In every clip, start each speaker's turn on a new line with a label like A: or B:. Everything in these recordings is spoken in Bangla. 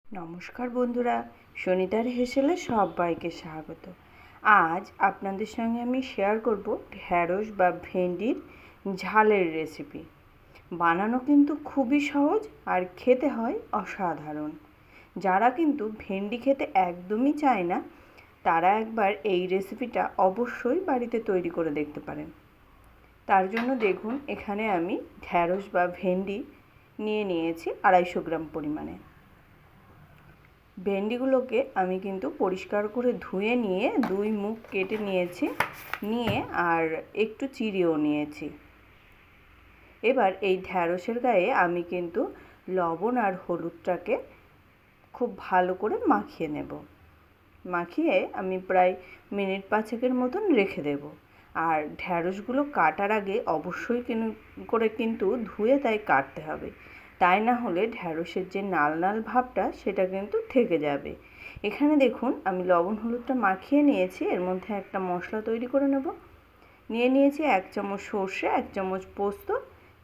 A: নমস্কার বন্ধুরা, সুনিতার হেসেলে সবাইকে স্বাগত। আজ আপনাদের সঙ্গে আমি শেয়ার করব ঢ্যাঁড়স বা ভেন্ডির ঝালের রেসিপি। বানানো কিন্তু খুবই সহজ আর খেতে হয় অসাধারণ। যারা কিন্তু ভেন্ডি খেতে একদমই চায় না, তারা একবার এই রেসিপিটা অবশ্যই বাড়িতে তৈরি করে দেখতে পারেন। তার জন্য দেখুন, এখানে আমি ঢ্যাঁড়স বা ভেন্ডি নিয়েছি 250 গ্রাম পরিমাণে। ভেন্ডিগুলোকে আমি কিন্তু পরিষ্কার করে ধুয়ে নিয়ে 2 মুখ কেটে নিয়ে আর একটু চিড়েও নিয়েছি। এবার এই ঢ্যাঁড়সের গায়ে আমি কিন্তু লবণ আর হলুদটাকে খুব ভালো করে মাখিয়ে নেব। মাখিয়ে আমি প্রায় মিনিট 5 মতন রেখে দেব। আর ঢ্যাঁড়সগুলো কাটার আগে অবশ্যই কিন্তু ধুয়ে তাই কাটতে হবে, তাই না হলে ঢ্যাঁড়সের যে নাল ভাবটা সেটা কিন্তু থেকে যাবে। এখানে দেখুন, আমি লবণ হলুদটা মাখিয়ে নিয়েছি। এর মধ্যে একটা মশলা তৈরি করে নেব। নিয়েছি 1 চামচ সর্ষে, 1 চামচ পোস্ত,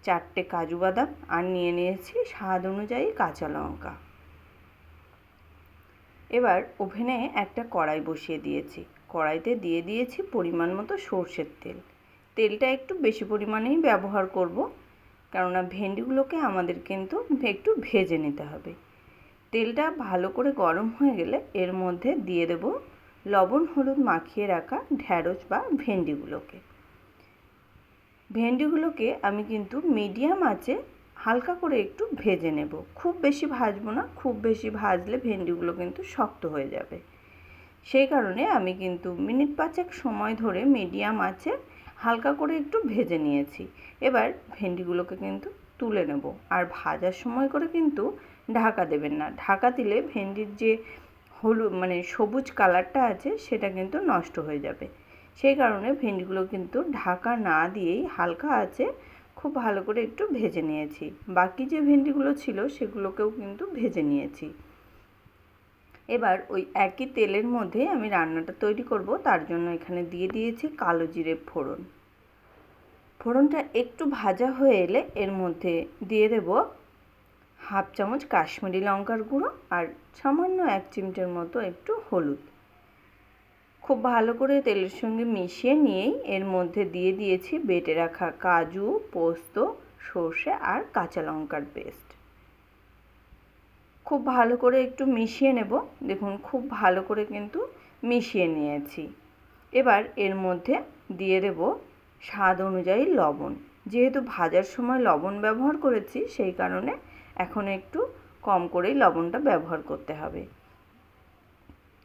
A: 4টে কাজু বাদাম আর নিয়েছি স্বাদ অনুযায়ী কাঁচা লঙ্কা। এবার ওভেনে একটা কড়াই বসিয়ে দিয়েছি। কড়াইতে দিয়ে দিয়েছি পরিমাণ মতো সর্ষের তেল। তেলটা একটু বেশি পরিমাণেই ব্যবহার করব, কেননা ভেন্ডিগুলোকে আমাদের কিন্তু একটু ভেজে নিতে হবে। তেলটা ভালো করে গরম হয়ে গেলে এর মধ্যে দিয়ে দেব লবণ হলুদ মাখিয়ে রাখা ঢ্যাঁড়স বা ভেন্ডিগুলোকে আমি কিন্তু মিডিয়াম আঁচে হালকা করে একটু ভেজে নেব। খুব বেশি ভাজবো না, খুব বেশি ভাজলে ভেন্ডিগুলো কিন্তু শক্ত হয়ে যাবে। সেই কারণে আমি কিন্তু মিনিট 5 সময় ধরে মিডিয়াম আঁচে হালকা করে একটু ভেজে নিয়েছি। এবার ভেন্ডিগুলোকে কিন্তু তুলে নেব। আর ভাজার সময় করে কিন্তু ঢাকা দেবেন না। ঢাকা দিলে ভেন্ডির যে সবুজ কালারটা আছে সেটা কিন্তু নষ্ট হয়ে যাবে। সেই কারণে ভেন্ডিগুলো কিন্তু ঢাকা না দিয়েই হালকা আঁচে খুব ভালো করে একটু ভেজে নিয়েছি। বাকি যে ভেন্ডিগুলো ছিল সেগুলোকেও কিন্তু ভেজে নিয়েছি। এবার ওই একই তেলের মধ্যে আমি রান্নাটা তৈরি করব। তার জন্য এখানে দিয়ে দিয়েছি কালো জিরে ফোড়ন। ফোড়নটা একটু ভাজা হয়ে এলে এর মধ্যে দিয়ে দেব 1/2 চামচ কাশ্মীরি লঙ্কার গুঁড়ো আর সামান্য 1 চিমটের মতো একটু হলুদ। খুব ভালো করে তেলের সঙ্গে মিশিয়ে নিয়েই এর মধ্যে দিয়ে দিয়েছি বেটে রাখা কাজু, পোস্ত, সর্ষে আর কাঁচা লঙ্কার পেস্ট। খুব ভালো করে একটু মিশিয়ে নেব। দেখুন, খুব ভালো করে কিন্তু মিশিয়ে নিয়েছি। এবার এর মধ্যে দিয়ে দেব স্বাদ অনুযায়ী লবণ। যেহেতু ভাজার সময় লবণ ব্যবহার করেছি, সেই কারণে এখন একটু কম করেই লবণটা ব্যবহার করতে হবে।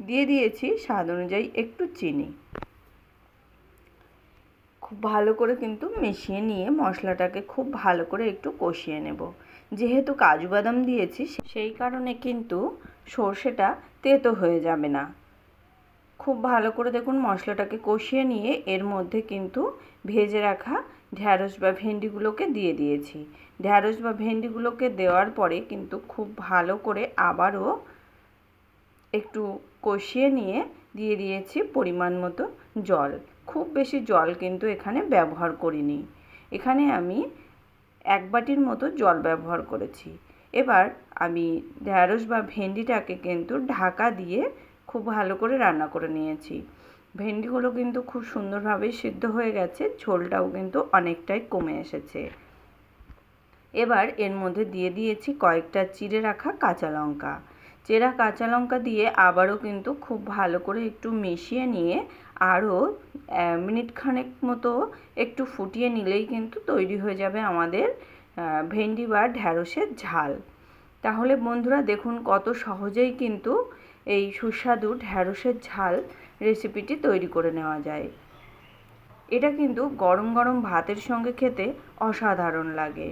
A: দিয়ে দিয়েছি স্বাদ অনুযায়ী একটু চিনি। খুব ভালো করে কিন্তু মিশিয়ে নিয়ে মশলাটাকে খুব ভালো করে একটু কষিয়ে নেব। যেহেতু কাজু বাদাম দিয়েছি, সেই কারণে কিন্তু সর্ষেটা তেতো হয়ে যাবে না। খুব ভালো করে দেখুন মশলাটাকে কষিয়ে নিয়ে এর মধ্যে কিন্তু ভেজে রাখা ঢ্যাঁড়স বা ভেন্ডিগুলোকে দিয়ে দিয়েছি। ঢ্যাঁড়স বা ভেন্ডিগুলোকে দেওয়ার পরে কিন্তু খুব ভালো করে আবারও একটু কষিয়ে নিয়ে দিয়ে দিয়েছি পরিমাণ মতো জল। খুব বেশি জল কিন্তু এখানে ব্যবহার করিনি। এখানে আমি 1 বাটির মতো জল ব্যবহার করেছি। এবার আমি ঢ্যাঁড়স বা ভেন্ডিটাকে কিন্তু ঢাকা দিয়ে খুব ভালো করে রান্না করে নিয়েছি। ভেন্ডিগুলো কিন্তু খুব সুন্দরভাবে সিদ্ধ হয়ে গেছে, ঝোলটাও কিন্তু অনেকটাই কমে এসেছে। এবার এর মধ্যে দিয়ে দিয়েছি কয়েকটা চিড়ে রাখা কাঁচা লঙ্কা। চেরা কাঁচা লঙ্কা দিয়ে আবারও কিন্তু খুব ভালো করে একটু মিশিয়ে নিয়ে আরও মিনিট খানেক মতো একটু ফুটিয়ে নিলেই কিন্তু তৈরি হয়ে যাবে আমাদের ভেন্ডি বা ঢ্যাঁড়সের ঝাল। তাহলে বন্ধুরা দেখুন, কত সহজেই কিন্তু এই সুস্বাদু ঢ্যাঁড়সের ঝাল রেসিপিটি তৈরি করে নেওয়া যায়। এটা কিন্তু গরম গরম ভাতের সঙ্গে খেতে অসাধারণ লাগে।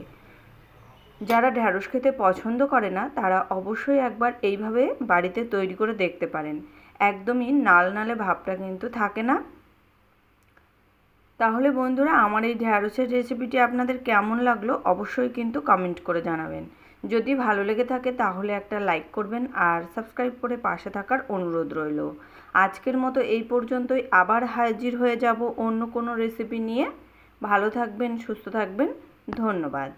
A: যারা ঢ্যাঁড়স খেতে পছন্দ করে না, তারা অবশ্যই একবার এইভাবে বাড়িতে তৈরি করে দেখতে পারেন। একদমই নালে ভাবটা কিন্তু থাকে না। তাহলে বন্ধুরা, আমার এই ঢ্যাঁড়সের রেসিপিটি আপনাদের কেমন লাগলো অবশ্যই কিন্তু কমেন্ট করে জানাবেন। যদি ভালো লেগে থাকে তাহলে একটা লাইক করবেন আর সাবস্ক্রাইব করে পাশে থাকার অনুরোধ রইল। আজকের মতো এই পর্যন্তই। আবার হাজির হয়ে যাব অন্য কোনো রেসিপি নিয়ে। ভালো থাকবেন, সুস্থ থাকবেন। ধন্যবাদ।